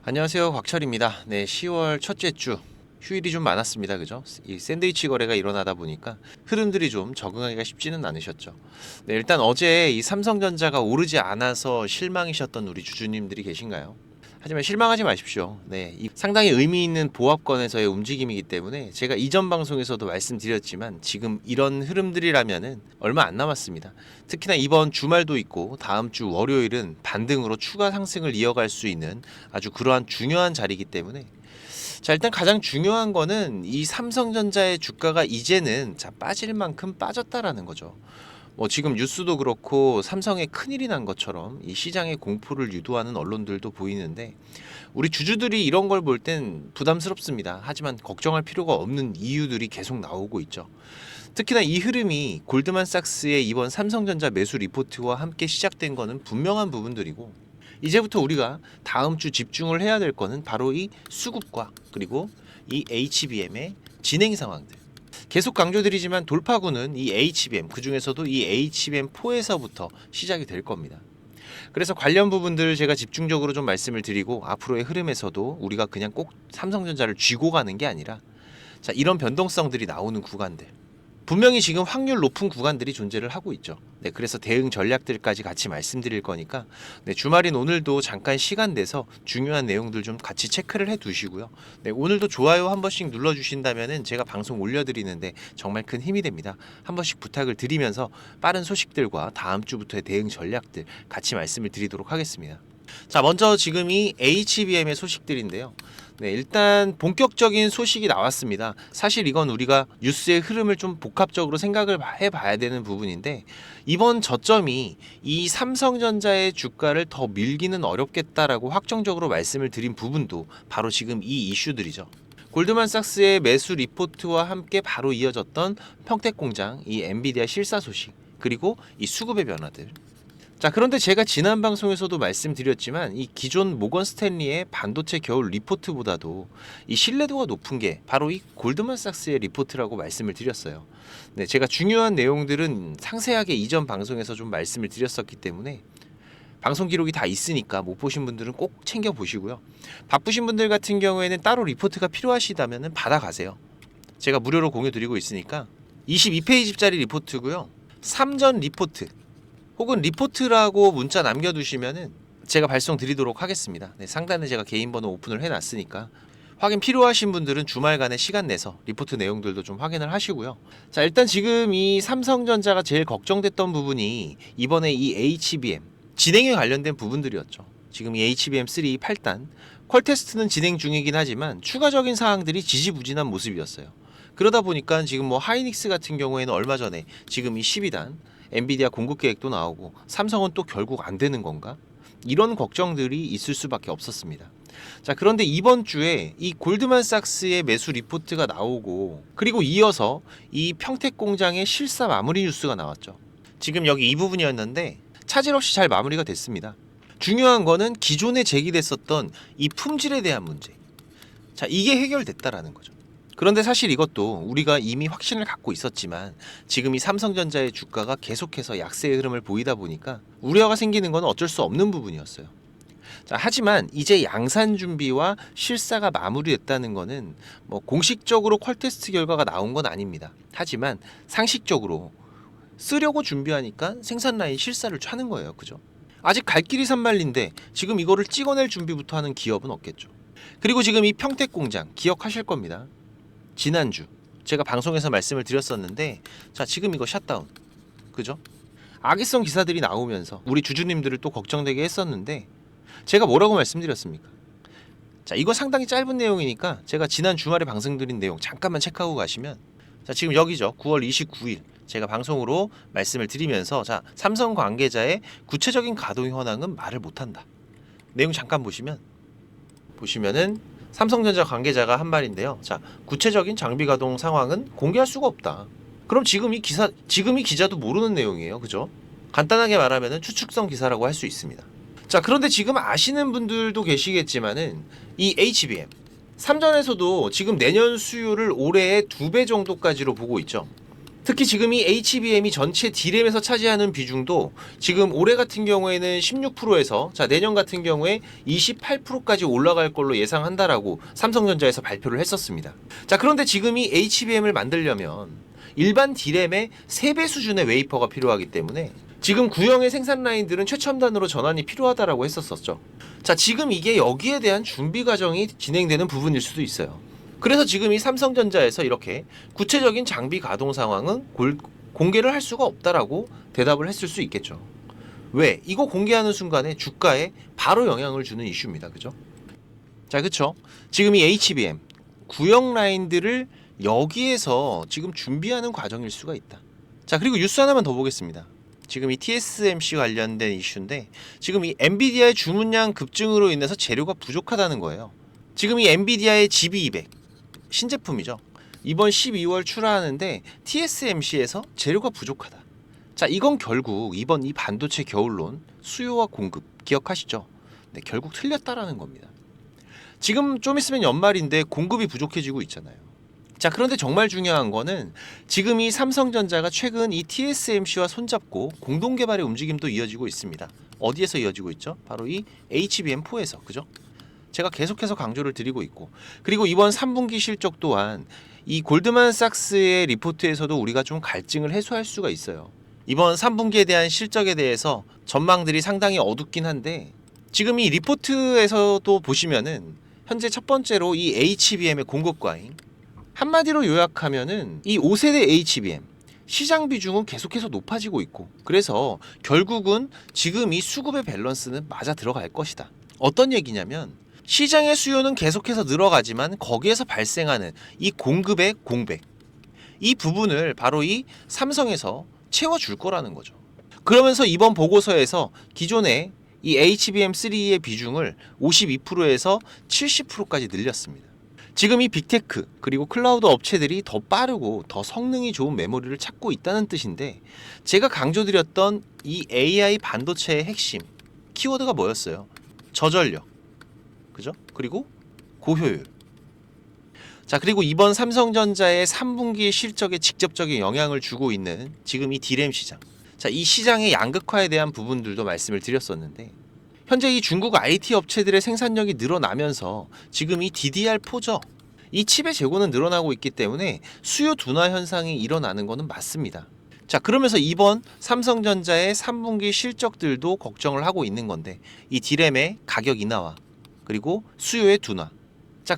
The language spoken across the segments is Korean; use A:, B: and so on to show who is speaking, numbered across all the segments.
A: 안녕하세요, 곽철입니다. 네, 10월 첫째 주 휴일이 좀 많았습니다. 그죠? 이 샌드위치 거래가 일어나다 보니까 흐름들이 좀 적응하기가 쉽지는 않으셨죠. 네, 일단 어제 이 삼성전자가 오르지 않아서 실망이셨던 우리 주주님들이 계신가요? 하지만 실망하지 마십시오. 네, 이 상당히 의미 있는 보합권에서의 움직임이기 때문에 제가 이전 방송에서도 말씀드렸지만 지금 이런 흐름들이라면은 얼마 안 남았습니다. 특히나 이번 주말도 있고 다음 주 월요일은 반등으로 추가 상승을 이어갈 수 있는 아주 그러한 중요한 자리이기 때문에 자, 일단 가장 중요한 거는 이 삼성전자의 주가가 이제는 빠질 만큼 빠졌다라는 거죠. 뭐 지금 뉴스도 그렇고 삼성에 큰일이 난 것처럼 이 시장의 공포를 유도하는 언론들도 보이는데 우리 주주들이 이런 걸 볼 땐 부담스럽습니다. 하지만 걱정할 필요가 없는 이유들이 계속 나오고 있죠. 특히나 이 흐름이 골드만삭스의 이번 삼성전자 매수 리포트와 함께 시작된 거는 분명한 부분들이고 이제부터 우리가 다음 주 집중을 해야 될 거는 바로 이 수급과 그리고 이 HBM의 진행 상황들. 계속 강조드리지만 돌파구는 이 HBM, 그 중에서도 이 HBM4에서부터 시작이 될 겁니다. 그래서 관련 부분들 제가 집중적으로 좀 말씀을 드리고 앞으로의 흐름에서도 우리가 그냥 꼭 삼성전자를 쥐고 가는 게 아니라 자, 이런 변동성들이 나오는 구간들. 분명히 지금 확률 높은 구간들이 존재를 하고 있죠. 네, 그래서 대응 전략들까지 같이 말씀드릴 거니까 네, 주말인 오늘도 잠깐 시간 내서 중요한 내용들 좀 같이 체크를 해 두시고요. 네, 오늘도 좋아요 한 번씩 눌러 주신다면은 제가 방송 올려드리는데 정말 큰 힘이 됩니다. 한 번씩 부탁을 드리면서 빠른 소식들과 다음 주부터의 대응 전략들 같이 말씀을 드리도록 하겠습니다. 자, 먼저 지금 이 HBM의 소식들인데요. 네, 일단 본격적인 소식이 나왔습니다. 사실 이건 우리가 뉴스의 흐름을 좀 복합적으로 생각을 해봐야 되는 부분인데 이번 저점이 이 삼성전자의 주가를 더 밀기는 어렵겠다라고 확정적으로 말씀을 드린 부분도 바로 지금 이 이슈들이죠. 골드만삭스의 매수 리포트와 함께 바로 이어졌던 평택공장, 이 엔비디아 실사 소식, 그리고 이 수급의 변화들. 자, 그런데 제가 지난 방송에서도 말씀드렸지만 이 기존 모건 스탠리의 반도체 겨울 리포트보다도 이 신뢰도가 높은 게 바로 이 골드만삭스의 리포트라고 말씀을 드렸어요. 네, 제가 중요한 내용들은 상세하게 이전 방송에서 좀 말씀을 드렸었기 때문에 방송 기록이 다 있으니까 못 보신 분들은 꼭 챙겨 보시고요. 바쁘신 분들 같은 경우에는 따로 리포트가 필요하시다면 받아가세요. 제가 무료로 공유 드리고 있으니까 22페이지짜리 리포트고요. 3전 리포트 혹은 리포트라고 문자 남겨두시면은 제가 발송 드리도록 하겠습니다. 네, 상단에 제가 개인 번호 오픈을 해놨으니까 확인 필요하신 분들은 주말간에 시간 내서 리포트 내용들도 좀 확인을 하시고요. 자, 일단 지금 이 삼성전자가 제일 걱정됐던 부분이 이번에 이 HBM 진행에 관련된 부분들이었죠. 지금 이 HBM3 8단 퀄 테스트는 진행 중이긴 하지만 추가적인 사항들이 지지부진한 모습이었어요. 그러다 보니까 지금 뭐 하이닉스 같은 경우에는 얼마 전에 지금 이 12단 엔비디아 공급 계획도 나오고 삼성은 또 결국 안 되는 건가? 이런 걱정들이 있을 수밖에 없었습니다. 자, 그런데 이번 주에 이 골드만삭스의 매수 리포트가 나오고 그리고 이어서 이 평택공장의 실사 마무리 뉴스가 나왔죠. 지금 여기 이 부분이었는데 차질 없이 잘 마무리가 됐습니다. 중요한 거는 기존에 제기됐었던 이 품질에 대한 문제. 자, 이게 해결됐다라는 거죠. 그런데 사실 이것도 우리가 이미 확신을 갖고 있었지만 지금 이 삼성전자의 주가가 계속해서 약세의 흐름을 보이다 보니까 우려가 생기는 건 어쩔 수 없는 부분이었어요. 자, 하지만 이제 양산 준비와 실사가 마무리됐다는 거는 뭐 공식적으로 퀄 테스트 결과가 나온 건 아닙니다. 하지만 상식적으로 쓰려고 준비하니까 생산 라인 실사를 차는 거예요. 그죠? 아직 갈 길이 산만리인데 지금 이거를 찍어낼 준비부터 하는 기업은 없겠죠. 그리고 지금 이 평택 공장 기억하실 겁니다. 지난주 제가 방송에서 말씀을 드렸었는데 자, 지금 이거 샷다운. 그죠? 악의성 기사들이 나오면서 우리 주주님들을 또 걱정되게 했었는데 제가 뭐라고 말씀드렸습니까? 자, 이거 상당히 짧은 내용이니까 제가 지난 주말에 방송드린 내용 잠깐만 체크하고 가시면 자, 지금 여기죠. 9월 29일 제가 방송으로 말씀을 드리면서 자, 삼성 관계자의 구체적인 가동 현황은 말을 못한다. 내용 잠깐 보시면은 삼성전자 관계자가 한 말인데요. 자, 구체적인 장비 가동 상황은 공개할 수가 없다. 그럼 지금 이 기자도 모르는 내용이에요. 그죠? 간단하게 말하면 추측성 기사라고 할 수 있습니다. 자, 그런데 지금 아시는 분들도 계시겠지만은 이 HBM 삼전에서도 지금 내년 수요를 올해의 2배 정도까지로 보고 있죠. 특히 지금 이 HBM이 전체 D램에서 차지하는 비중도 지금 올해 같은 경우에는 16%에서 내년 같은 경우에 28%까지 올라갈 걸로 예상한다라고 삼성전자에서 발표를 했었습니다. 그런데 지금 이 HBM을 만들려면 일반 D램의 3배 수준의 웨이퍼가 필요하기 때문에 지금 구형의 생산 라인들은 최첨단으로 전환이 필요하다라고 했었었죠. 지금 이게 여기에 대한 준비 과정이 진행되는 부분일 수도 있어요. 그래서 지금 이 삼성전자에서 이렇게 구체적인 장비 가동 상황은 공개를 할 수가 없다라고 대답을 했을 수 있겠죠. 왜? 이거 공개하는 순간에 주가에 바로 영향을 주는 이슈입니다. 그죠? 그쵸? 지금 이 HBM 구형 라인들을 여기에서 지금 준비하는 과정일 수가 있다. 그리고 뉴스 하나만 더 보겠습니다. 지금 이 TSMC 관련된 이슈인데 지금 이 엔비디아의 주문량 급증으로 인해서 재료가 부족하다는 거예요. 지금 이 엔비디아의 GB200 신제품이죠. 이번 12월 출하하는데 TSMC에서 재료가 부족하다. 이건 결국 이번 이 반도체 겨울론 수요와 공급 기억하시죠? 네, 결국 틀렸다라는 겁니다. 지금 좀 있으면 연말인데 공급이 부족해지고 있잖아요. 그런데 정말 중요한 거는 지금 이 삼성전자가 최근 이 TSMC와 손잡고 공동 개발의 움직임도 이어지고 있습니다. 어디에서 이어지고 있죠? 바로 이 HBM4에서. 그죠? 제가 계속해서 강조를 드리고 있고, 그리고 이번 3분기 실적 또한 이 골드만삭스의 리포트에서도 우리가 좀 갈증을 해소할 수가 있어요. 이번 3분기에 대한 실적에 대해서 전망들이 상당히 어둡긴 한데 지금 이 리포트에서도 보시면은 현재 첫 번째로 이 HBM의 공급 과잉, 한마디로 요약하면은 이 5세대 HBM 시장 비중은 계속해서 높아지고 있고, 그래서 결국은 지금 이 수급의 밸런스는 맞아 들어갈 것이다. 어떤 얘기냐면 시장의 수요는 계속해서 늘어가지만 거기에서 발생하는 이 공급의 공백, 이 부분을 바로 이 삼성에서 채워줄 거라는 거죠. 그러면서 이번 보고서에서 기존의 이 HBM3의 비중을 52%에서 70%까지 늘렸습니다. 지금 이 빅테크 그리고 클라우드 업체들이 더 빠르고 더 성능이 좋은 메모리를 찾고 있다는 뜻인데, 제가 강조드렸던 이 AI 반도체의 핵심 키워드가 뭐였어요? 저전력, 그죠? 그리고 고효율. 그리고 이번 삼성전자의 3분기 실적에 직접적인 영향을 주고 있는 지금 이 D램 시장. 이 시장의 양극화에 대한 부분들도 말씀을 드렸었는데, 현재 이 중국 IT 업체들의 생산력이 늘어나면서 지금 이 DDR4죠. 이 칩의 재고는 늘어나고 있기 때문에 수요 둔화 현상이 일어나는 것은 맞습니다. 그러면서 이번 삼성전자의 3분기 실적들도 걱정을 하고 있는 건데, 이 D램의 가격 인하와 그리고 수요의 둔화.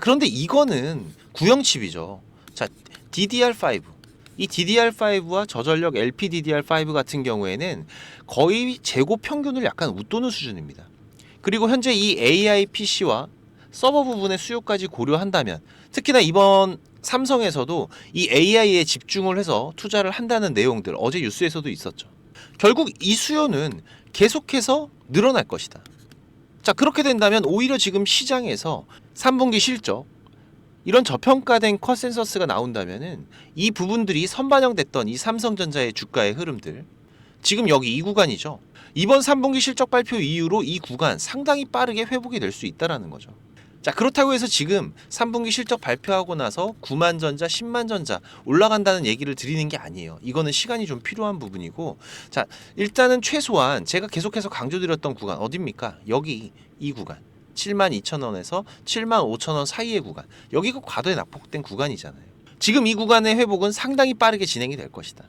A: 그런데 이거는 구형 칩이죠. DDR5. 이 DDR5와 저전력 LPDDR5 같은 경우에는 거의 재고 평균을 약간 웃도는 수준입니다. 그리고 현재 이 AI PC와 서버 부분의 수요까지 고려한다면, 특히나 이번 삼성에서도 이 AI에 집중을 해서 투자를 한다는 내용들 어제 뉴스에서도 있었죠. 결국 이 수요는 계속해서 늘어날 것이다. 그렇게 된다면 오히려 지금 시장에서 3분기 실적 이런 저평가된 컨센서스가 나온다면은 이 부분들이 선반영됐던 이 삼성전자의 주가의 흐름들, 지금 여기 이 구간이죠. 이번 3분기 실적 발표 이후로 이 구간 상당히 빠르게 회복이 될 수 있다라는 거죠. 그렇다고 해서 지금 3분기 실적 발표하고 나서 9만 전자, 10만 전자 올라간다는 얘기를 드리는 게 아니에요. 이거는 시간이 좀 필요한 부분이고, 일단은 최소한 제가 계속해서 강조드렸던 구간 어딥니까? 여기 이 구간 72,000원에서 75,000원 사이의 구간, 여기가 과도에 낙폭된 구간이잖아요. 지금 이 구간의 회복은 상당히 빠르게 진행이 될 것이다.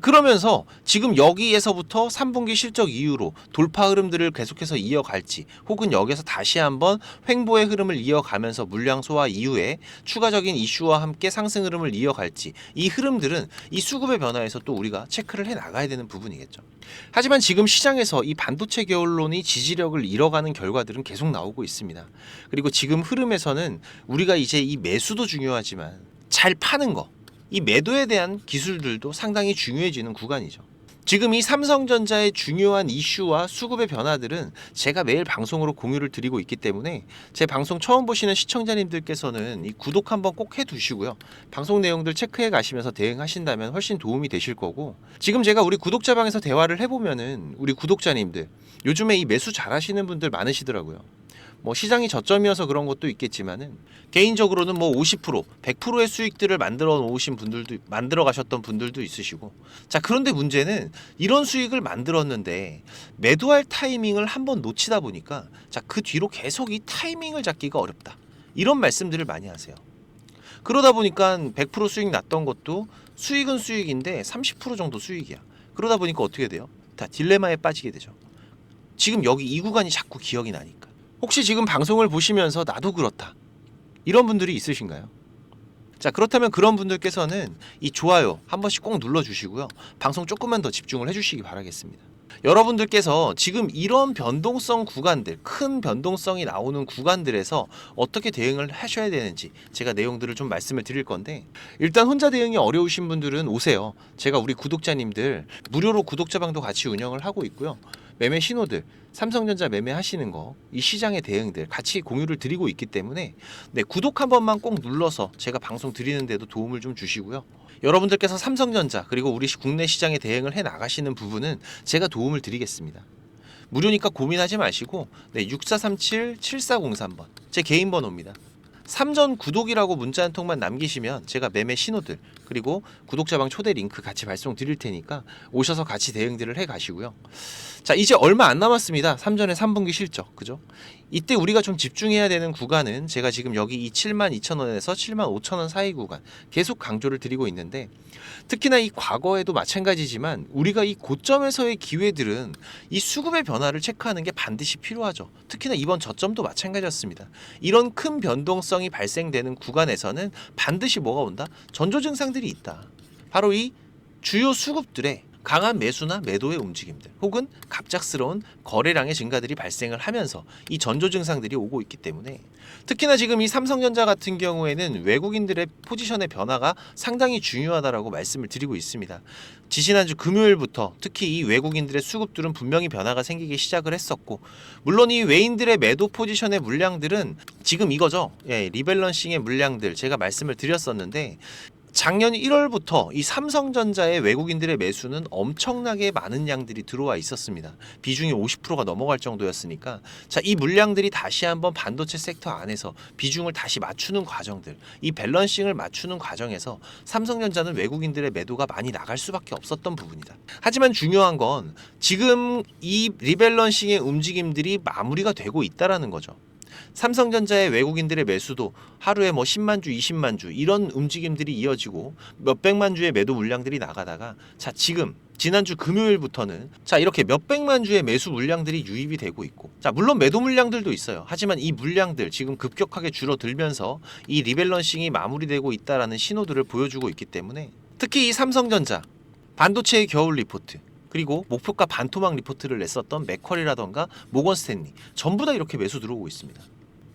A: 그러면서 지금 여기에서부터 3분기 실적 이후로 돌파 흐름들을 계속해서 이어갈지, 혹은 여기서 다시 한번 횡보의 흐름을 이어가면서 물량 소화 이후에 추가적인 이슈와 함께 상승 흐름을 이어갈지, 이 흐름들은 이 수급의 변화에서 또 우리가 체크를 해 나가야 되는 부분이겠죠. 하지만 지금 시장에서 이 반도체 겨울론이 지지력을 잃어가는 결과들은 계속 나오고 있습니다. 그리고 지금 흐름에서는 우리가 이제 이 매수도 중요하지만 잘 파는 거, 이 매도에 대한 기술들도 상당히 중요해지는 구간이죠. 지금 이 삼성전자의 중요한 이슈와 수급의 변화들은 제가 매일 방송으로 공유를 드리고 있기 때문에 제 방송 처음 보시는 시청자님들께서는 이 구독 한번 꼭 해두시고요. 방송 내용들 체크해 가시면서 대응하신다면 훨씬 도움이 되실 거고, 지금 제가 우리 구독자방에서 대화를 해보면은 우리 구독자님들 요즘에 이 매수 잘하시는 분들 많으시더라고요. 뭐 시장이 저점이어서 그런 것도 있겠지만은 개인적으로는 뭐 50%, 100%의 수익들을 만들어 가셨던 분들도 있으시고. 자, 그런데 문제는 이런 수익을 만들었는데 매도할 타이밍을 한번 놓치다 보니까 자, 그 뒤로 계속 이 타이밍을 잡기가 어렵다. 이런 말씀들을 많이 하세요. 그러다 보니까 100% 수익 났던 것도 수익은 수익인데 30% 정도 수익이야. 그러다 보니까 어떻게 돼요? 다 딜레마에 빠지게 되죠. 지금 여기 이 구간이 자꾸 기억이 나니까. 혹시 지금 방송을 보시면서 나도 그렇다, 이런 분들이 있으신가요? 자, 그렇다면 그런 분들께서는 이 좋아요 한 번씩 꼭 눌러주시고요. 방송 조금만 더 집중을 해주시기 바라겠습니다. 여러분들께서 지금 이런 변동성 구간들, 큰 변동성이 나오는 구간들에서 어떻게 대응을 하셔야 되는지 제가 내용들을 좀 말씀을 드릴 건데, 일단 혼자 대응이 어려우신 분들은 오세요. 제가 우리 구독자님들 무료로 구독자방도 같이 운영을 하고 있고요. 매매 신호들, 삼성전자 매매하시는 거, 이 시장의 대응들 같이 공유를 드리고 있기 때문에 네, 구독 한 번만 꼭 눌러서 제가 방송 드리는데도 도움을 좀 주시고요. 여러분들께서 삼성전자 그리고 우리 국내 시장에 대응을 해 나가시는 부분은 제가 도움을 드리겠습니다. 무료니까 고민하지 마시고 네, 6437-7403번 제 개인 번호입니다. 삼전 구독이라고 문자 한 통만 남기시면 제가 매매 신호들 그리고 구독자방 초대 링크 같이 발송 드릴 테니까 오셔서 같이 대응들을 해 가시고요. 자, 이제 얼마 안 남았습니다. 삼전의 3분기 실적, 그죠? 이때 우리가 좀 집중해야 되는 구간은 제가 지금 여기 이 72,000원에서 75,000원 사이 구간 계속 강조를 드리고 있는데, 특히나 이 과거에도 마찬가지지만 우리가 이 고점에서의 기회들은 이 수급의 변화를 체크하는 게 반드시 필요하죠. 특히나 이번 저점도 마찬가지였습니다. 이런 큰 변동성이 발생되는 구간에서는 반드시 뭐가 온다? 전조 증상들이 있다. 바로 이 주요 수급들의 강한 매수나 매도의 움직임들 혹은 갑작스러운 거래량의 증가들이 발생을 하면서 이 전조 증상들이 오고 있기 때문에, 특히나 지금 이 삼성전자 같은 경우에는 외국인들의 포지션의 변화가 상당히 중요하다라고 말씀을 드리고 있습니다. 지지난주 금요일부터 특히 이 외국인들의 수급들은 분명히 변화가 생기기 시작을 했었고, 물론 이 외인들의 매도 포지션의 물량들은 지금 이거죠. 예, 리밸런싱의 물량들 제가 말씀을 드렸었는데, 작년 1월부터 이 삼성전자의 외국인들의 매수는 엄청나게 많은 양들이 들어와 있었습니다. 비중이 50%가 넘어갈 정도였으니까, 자, 이 물량들이 다시 한번 반도체 섹터 안에서 비중을 다시 맞추는 과정들, 이 밸런싱을 맞추는 과정에서 삼성전자는 외국인들의 매도가 많이 나갈 수밖에 없었던 부분이다. 하지만 중요한 건 지금 이 리밸런싱의 움직임들이 마무리가 되고 있다라는 거죠. 삼성전자의 외국인들의 매수도 하루에 뭐 10만 주, 20만 주 이런 움직임들이 이어지고 몇백만 주의 매도 물량들이 나가다가, 자, 지금 지난주 금요일부터는 자, 이렇게 몇백만 주의 매수 물량들이 유입이 되고 있고, 자, 물론 매도 물량들도 있어요. 하지만 이 물량들 지금 급격하게 줄어들면서 이 리밸런싱이 마무리되고 있다라는 신호들을 보여주고 있기 때문에, 특히 이 삼성전자 반도체의 겨울 리포트 그리고 목표가 반토막 리포트를 냈었던 맥쿼리라던가 모건 스탠리 전부 다 이렇게 매수 들어오고 있습니다.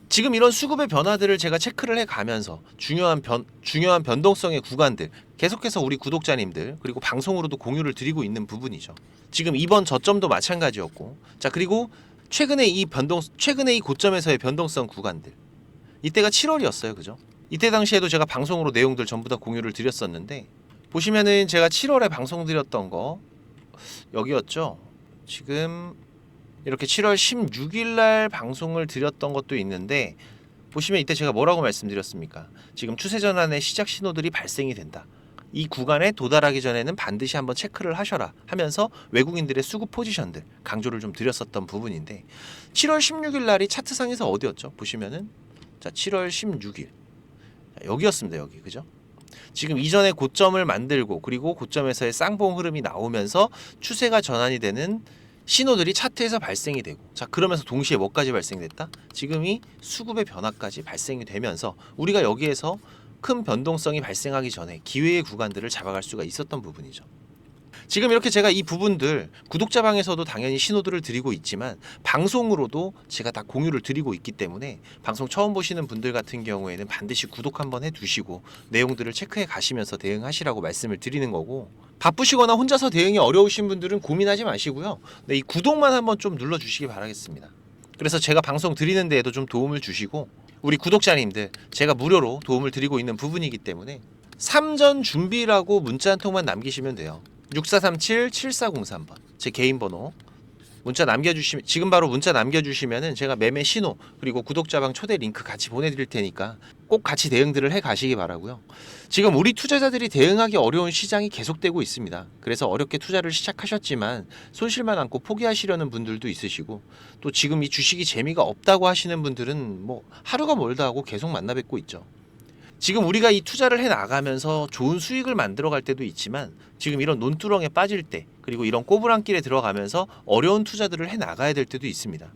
A: 지금 이런 수급의 변화들을 제가 체크를 해가면서 중요한 변동성의 구간들 계속해서 우리 구독자님들 그리고 방송으로도 공유를 드리고 있는 부분이죠. 지금 이번 저점도 마찬가지였고, 자, 그리고 최근에 이 고점에서의 변동성 구간들, 이때가 7월이었어요, 그죠? 이때 당시에도 제가 방송으로 내용들 전부 다 공유를 드렸었는데, 보시면은 제가 7월에 방송 드렸던 거 여기였죠. 지금 이렇게 7월 16일 날 방송을 드렸던 것도 있는데, 보시면 이때 제가 뭐라고 말씀드렸습니까? 지금 추세 전환의 시작 신호들이 발생이 된다. 이 구간에 도달하기 전에는 반드시 한번 체크를 하셔라 하면서 외국인들의 수급 포지션들 강조를 좀 드렸었던 부분인데, 7월 16일 날이 차트상에서 어디였죠? 보시면은 자, 7월 16일 여기였습니다. 여기, 그죠? 지금 이전에 고점을 만들고 그리고 고점에서의 쌍봉 흐름이 나오면서 추세가 전환이 되는 신호들이 차트에서 발생이 되고, 자, 그러면서 동시에 뭐까지 발생됐다? 지금이 수급의 변화까지 발생이 되면서 우리가 여기에서 큰 변동성이 발생하기 전에 기회의 구간들을 잡아갈 수가 있었던 부분이죠. 지금 이렇게 제가 이 부분들 구독자방에서도 당연히 신호들을 드리고 있지만 방송으로도 제가 다 공유를 드리고 있기 때문에, 방송 처음 보시는 분들 같은 경우에는 반드시 구독 한번 해두시고 내용들을 체크해 가시면서 대응하시라고 말씀을 드리는 거고, 바쁘시거나 혼자서 대응이 어려우신 분들은 고민하지 마시고요. 네, 이 구독만 한번 좀 눌러주시기 바라겠습니다. 그래서 제가 방송 드리는 데에도 좀 도움을 주시고, 우리 구독자님들 제가 무료로 도움을 드리고 있는 부분이기 때문에 삼전 준비라고 문자 한 통만 남기시면 돼요. 6437-7403번 제 개인 번호. 문자 남겨주시면 지금 바로 문자 남겨주시면은 제가 매매 신호 그리고 구독자방 초대 링크 같이 보내드릴 테니까 꼭 같이 대응들을 해 가시기 바라고요. 지금 우리 투자자들이 대응하기 어려운 시장이 계속되고 있습니다. 그래서 어렵게 투자를 시작하셨지만 손실만 안고 포기하시려는 분들도 있으시고 또 지금 이 주식이 재미가 없다고 하시는 분들은 뭐 하루가 멀다 하고 계속 만나 뵙고 있죠. 지금 우리가 이 투자를 해 나가면서 좋은 수익을 만들어 갈 때도 있지만 지금 이런 논두렁에 빠질 때 그리고 이런 꼬부랑길에 들어가면서 어려운 투자들을 해 나가야 될 때도 있습니다.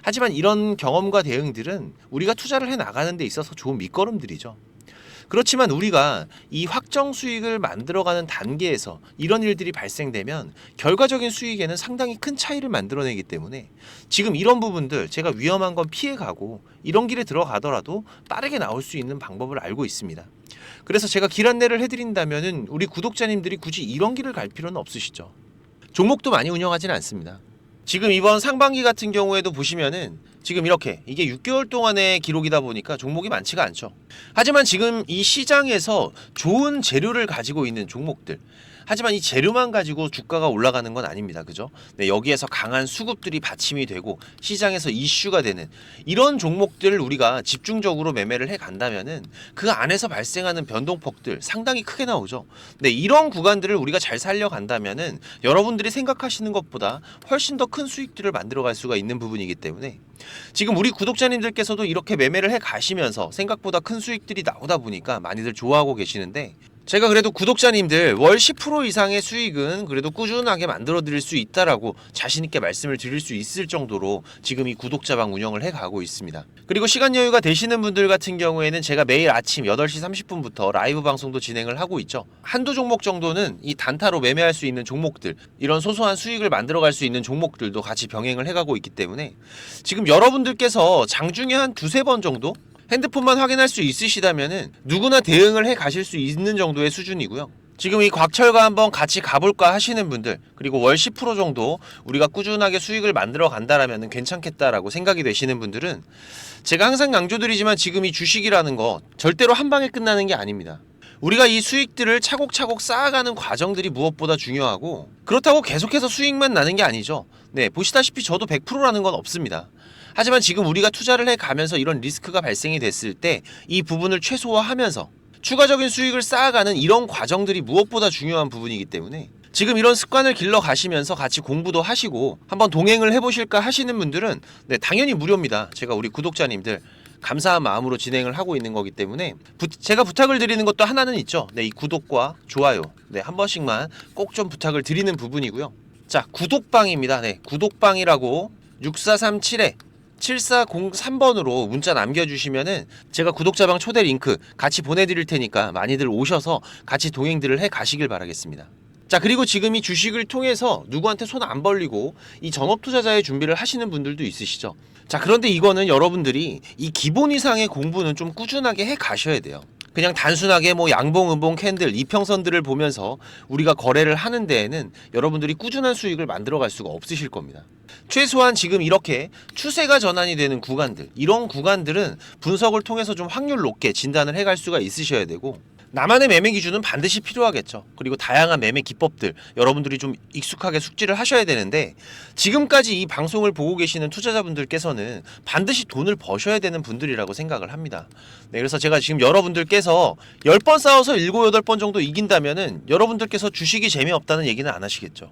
A: 하지만 이런 경험과 대응들은 우리가 투자를 해 나가는 데 있어서 좋은 밑거름들이죠. 그렇지만 우리가 이 확정 수익을 만들어가는 단계에서 이런 일들이 발생되면 결과적인 수익에는 상당히 큰 차이를 만들어내기 때문에 지금 이런 부분들 제가 위험한 건 피해가고 이런 길에 들어가더라도 빠르게 나올 수 있는 방법을 알고 있습니다. 그래서 제가 길 안내를 해드린다면 우리 구독자님들이 굳이 이런 길을 갈 필요는 없으시죠. 종목도 많이 운영하지는 않습니다. 지금 이번 상반기 같은 경우에도 보시면은 지금 이렇게 이게 6개월 동안의 기록이다 보니까 종목이 많지가 않죠. 하지만 지금 이 시장에서 좋은 재료를 가지고 있는 종목들, 하지만 이 재료만 가지고 주가가 올라가는 건 아닙니다. 그죠? 네, 여기에서 강한 수급들이 받침이 되고 시장에서 이슈가 되는 이런 종목들을 우리가 집중적으로 매매를 해 간다면은 그 안에서 발생하는 변동폭들 상당히 크게 나오죠. 네, 이런 구간들을 우리가 잘 살려간다면은 여러분들이 생각하시는 것보다 훨씬 더 큰 수익들을 만들어갈 수가 있는 부분이기 때문에 지금 우리 구독자님들께서도 이렇게 매매를 해 가시면서 생각보다 큰 수익들이 나오다 보니까 많이들 좋아하고 계시는데 제가 그래도 구독자님들 월 10% 이상의 수익은 그래도 꾸준하게 만들어 드릴 수 있다라고 자신 있게 말씀을 드릴 수 있을 정도로 지금 이 구독자방 운영을 해 가고 있습니다. 그리고 시간 여유가 되시는 분들 같은 경우에는 제가 매일 아침 8시 30분부터 라이브 방송도 진행을 하고 있죠. 한두 종목 정도는 이 단타로 매매할 수 있는 종목들, 이런 소소한 수익을 만들어 갈 수 있는 종목들도 같이 병행을 해 가고 있기 때문에 지금 여러분들께서 장중에 한 두세 번 정도 핸드폰만 확인할 수 있으시다면은 누구나 대응을 해 가실 수 있는 정도의 수준이고요. 지금 이 곽철과 한번 같이 가볼까 하시는 분들, 그리고 월 10% 정도 우리가 꾸준하게 수익을 만들어 간다라면 괜찮겠다라고 생각이 되시는 분들은 제가 항상 강조드리지만 지금 이 주식이라는 거 절대로 한 방에 끝나는 게 아닙니다. 우리가 이 수익들을 차곡차곡 쌓아가는 과정들이 무엇보다 중요하고 그렇다고 계속해서 수익만 나는 게 아니죠. 네, 보시다시피 저도 100%라는 건 없습니다. 하지만 지금 우리가 투자를 해가면서 이런 리스크가 발생이 됐을 때 이 부분을 최소화하면서 추가적인 수익을 쌓아가는 이런 과정들이 무엇보다 중요한 부분이기 때문에 지금 이런 습관을 길러 가시면서 같이 공부도 하시고 한번 동행을 해보실까 하시는 분들은 네, 당연히 무료입니다. 제가 우리 구독자님들 감사한 마음으로 진행을 하고 있는 거기 때문에 제가 부탁을 드리는 것도 하나는 있죠. 네, 이 구독과 좋아요 네, 한 번씩만 꼭 좀 부탁을 드리는 부분이고요. 자, 구독방입니다. 네, 구독방이라고 6437에 7403번으로 문자 남겨주시면은 제가 구독자방 초대 링크 같이 보내드릴 테니까 많이들 오셔서 같이 동행들을 해 가시길 바라겠습니다. 자, 그리고 지금 이 주식을 통해서 누구한테 손 안 벌리고 이 전업 투자자의 준비를 하시는 분들도 있으시죠. 자, 그런데 이거는 여러분들이 이 기본 이상의 공부는 좀 꾸준하게 해 가셔야 돼요. 그냥 단순하게 뭐 양봉, 음봉, 캔들, 이평선들을 보면서 우리가 거래를 하는 데에는 여러분들이 꾸준한 수익을 만들어 갈 수가 없으실 겁니다. 최소한 지금 이렇게 추세가 전환이 되는 구간들, 이런 구간들은 분석을 통해서 좀 확률 높게 진단을 해갈 수가 있으셔야 되고 나만의 매매 기준은 반드시 필요하겠죠. 그리고 다양한 매매 기법들 여러분들이 좀 익숙하게 숙지를 하셔야 되는데 지금까지 이 방송을 보고 계시는 투자자분들께서는 반드시 돈을 버셔야 되는 분들이라고 생각을 합니다. 네, 그래서 제가 지금 여러분들께서 10번 싸워서 7, 8번 정도 이긴다면은 여러분들께서 주식이 재미없다는 얘기는 안 하시겠죠.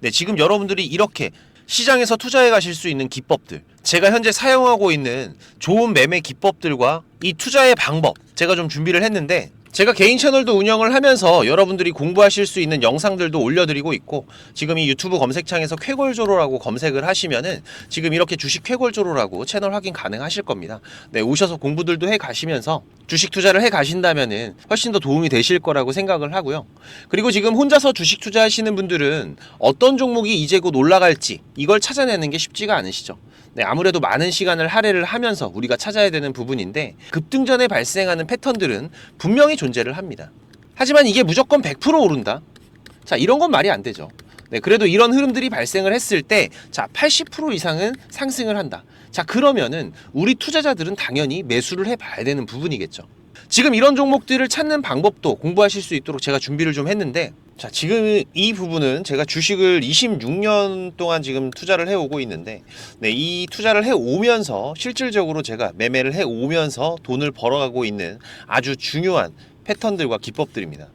A: 네, 지금 여러분들이 이렇게 시장에서 투자해 가실 수 있는 기법들, 제가 현재 사용하고 있는 좋은 매매 기법들과 이 투자의 방법 제가 좀 준비를 했는데 제가 개인 채널도 운영을 하면서 여러분들이 공부하실 수 있는 영상들도 올려드리고 있고 지금 이 유튜브 검색창에서 쾌골조로라고 검색을 하시면은 지금 이렇게 주식 쾌골조로라고 채널 확인 가능하실 겁니다. 네, 오셔서 공부들도 해 가시면서 주식 투자를 해 가신다면은 훨씬 더 도움이 되실 거라고 생각을 하고요. 그리고 지금 혼자서 주식 투자하시는 분들은 어떤 종목이 이제 곧 올라갈지 이걸 찾아내는 게 쉽지가 않으시죠. 네, 아무래도 많은 시간을 할애를 하면서 우리가 찾아야 되는 부분인데 급등전에 발생하는 패턴들은 분명히 존재를 합니다. 하지만 이게 무조건 100% 오른다? 자, 이런 건 말이 안 되죠. 네, 그래도 이런 흐름들이 발생을 했을 때 자, 80% 이상은 상승을 한다. 자, 그러면은 우리 투자자들은 당연히 매수를 해봐야 되는 부분이겠죠. 지금 이런 종목들을 찾는 방법도 공부하실 수 있도록 제가 준비를 좀 했는데, 자, 지금 이 부분은 제가 주식을 26년 동안 지금 투자를 해오고 있는데, 네, 이 투자를 해오면서 실질적으로 제가 매매를 해오면서 돈을 벌어가고 있는 아주 중요한 패턴들과 기법들입니다.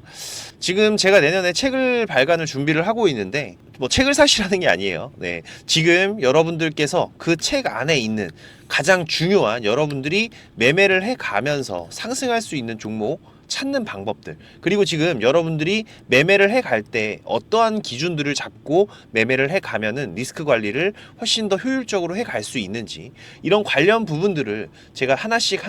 A: 지금 제가 내년에 책을 발간을 준비를 하고 있는데, 뭐 책을 사시라는 게 아니에요. 네, 지금 여러분들께서 그 책 안에 있는 가장 중요한 여러분들이 매매를 해가면서 상승할 수 있는 종목 찾는 방법들, 그리고 지금 여러분들이 매매를 해갈 때 어떠한 기준들을 잡고 매매를 해가면은 리스크 관리를 훨씬 더 효율적으로 해갈 수 있는지, 이런 관련 부분들을 제가 하나씩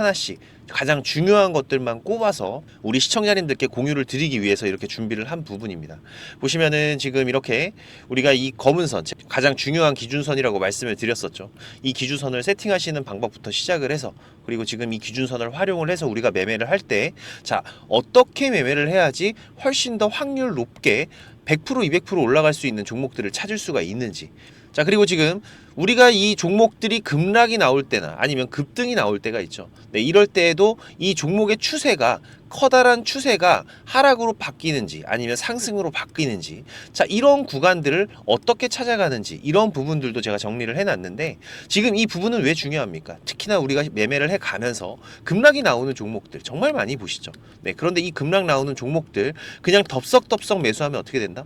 A: 가장 중요한 것들만 꼽아서 우리 시청자님들께 공유를 드리기 위해서 이렇게 준비를 한 부분입니다. 보시면은 지금 이렇게 우리가 이 검은 선, 가장 중요한 기준선이라고 말씀을 드렸었죠. 이 기준선을 세팅하시는 방법부터 시작을 해서, 그리고 지금 이 기준선을 활용을 해서 우리가 매매를 할 때, 자, 어떻게 매매를 해야지 훨씬 더 확률 높게 100% 200% 올라갈 수 있는 종목들을 찾을 수가 있는지. 자, 그리고 지금 우리가 이 종목들이 급락이 나올 때나 아니면 급등이 나올 때가 있죠. 네, 이럴 때에도 이 종목의 추세가, 커다란 추세가 하락으로 바뀌는지 아니면 상승으로 바뀌는지, 자, 이런 구간들을 어떻게 찾아가는지, 이런 부분들도 제가 정리를 해놨는데, 지금 이 부분은 왜 중요합니까? 특히나 우리가 매매를 해가면서 급락이 나오는 종목들 정말 많이 보시죠. 네, 그런데 이 급락 나오는 종목들 그냥 덥석덥석 매수하면 어떻게 된다?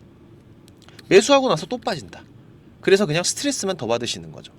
A: 매수하고 나서 또 빠진다. 그래서 그냥 스트레스만 더 받으시는 거죠.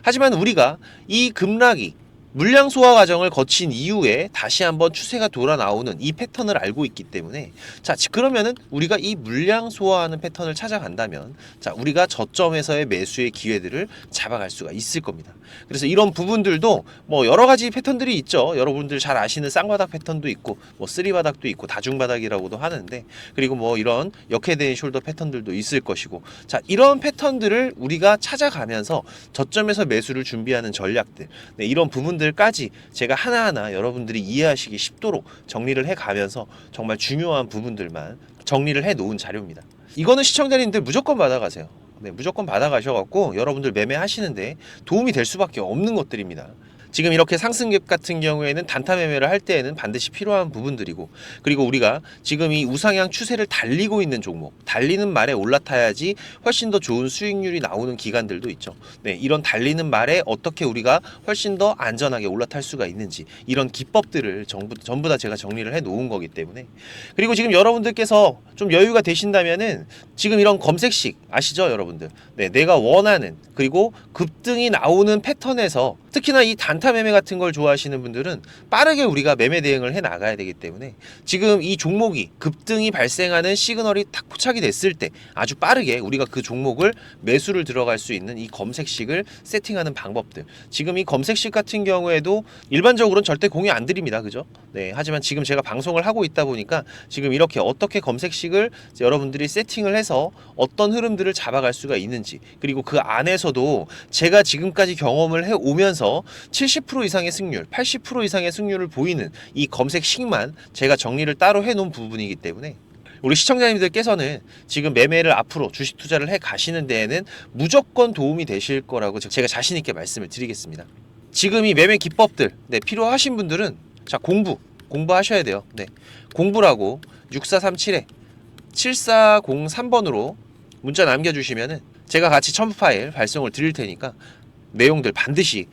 A: 하지만 우리가 이 급락이 물량 소화 과정을 거친 이후에 다시 한번 추세가 돌아 나오는 이 패턴을 알고 있기 때문에, 자, 그러면은 우리가 이 물량 소화하는 패턴을 찾아간다면, 자, 우리가 저점에서의 매수의 기회들을 잡아갈 수가 있을 겁니다. 그래서 이런 부분들도 뭐 여러 가지 패턴들이 있죠. 여러분들 잘 아시는 쌍바닥 패턴도 있고, 뭐 쓰리바닥도 있고, 다중바닥이라고도 하는데, 그리고 뭐 이런 역헤드앤 숄더 패턴들도 있을 것이고, 자, 이런 패턴들을 우리가 찾아가면서 저점에서 매수를 준비하는 전략들, 네, 이런 부분들까지 제가 하나하나 여러분들이 이해하시기 쉽도록 정리를 해가면서 정말 중요한 부분들만 정리를 해 놓은 자료입니다. 이거는 시청자님들 무조건 받아가세요. 네, 무조건 받아가셔갖고 여러분들 매매하시는데 도움이 될 수밖에 없는 것들입니다. 지금 이렇게 상승갭 같은 경우에는 단타 매매를 할 때에는 반드시 필요한 부분들이고, 그리고 우리가 지금 이 우상향 추세를 달리고 있는 종목, 달리는 말에 올라타야지 훨씬 더 좋은 수익률이 나오는 기간들도 있죠. 네, 이런 달리는 말에 어떻게 우리가 훨씬 더 안전하게 올라탈 수가 있는지, 이런 기법들을 전부 다 제가 정리를 해 놓은 거기 때문에. 그리고 지금 여러분들께서 좀 여유가 되신다면은 지금 이런 검색식 아시죠, 여러분들? 네, 내가 원하는, 그리고 급등이 나오는 패턴에서, 특히나 이 단타 매매 같은 걸 좋아하시는 분들은 빠르게 우리가 매매 대응을 해 나가야 되기 때문에, 지금 이 종목이 급등이 발생하는 시그널이 딱 포착이 됐을 때 아주 빠르게 우리가 그 종목을 매수를 들어갈 수 있는 이 검색식을 세팅하는 방법들, 지금 이 검색식 같은 경우에도 일반적으로는 절대 공유 안 드립니다. 그죠? 네, 하지만 지금 제가 방송을 하고 있다 보니까 지금 이렇게 어떻게 검색식을 여러분들이 세팅을 해서 어떤 흐름들을 잡아갈 수가 있는지, 그리고 그 안에서도 제가 지금까지 경험을 해 오면서 70% 이상의 승률, 80% 이상의 승률을 보이는 이 검색식만 제가 정리를 따로 해 놓은 부분이기 때문에, 우리 시청자님들께서는 지금 매매를 앞으로 주식 투자를 해 가시는 데에는 무조건 도움이 되실 거라고 제가 자신 있게 말씀을 드리겠습니다. 지금 이 매매 기법들, 네, 필요하신 분들은, 자, 공부하셔야 돼요. 네, 공부라고 6437에 7403번으로 문자 남겨주시면은 제가 같이 첨부 파일 발송을 드릴 테니까 내용들 반드시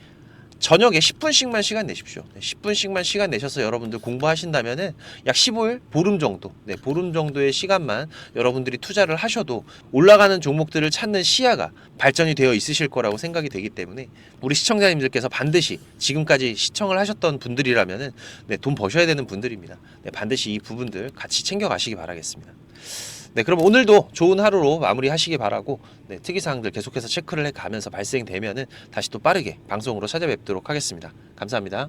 A: 저녁에 10분씩만 시간 내십시오. 10분씩만 시간 내셔서 여러분들 공부하신다면은 약 15일, 보름 정도, 네, 보름 정도의 시간만 여러분들이 투자를 하셔도 올라가는 종목들을 찾는 시야가 발전이 되어 있으실 거라고 생각이 되기 때문에, 우리 시청자님들께서 반드시 지금까지 시청을 하셨던 분들이라면은, 네, 돈 버셔야 되는 분들입니다. 네, 반드시 이 부분들 같이 챙겨 가시기 바라겠습니다. 네, 그럼 오늘도 좋은 하루로 마무리하시기 바라고, 네, 특이사항들 계속해서 체크를 해가면서 발생되면은 다시 또 빠르게 방송으로 찾아뵙도록 하겠습니다. 감사합니다.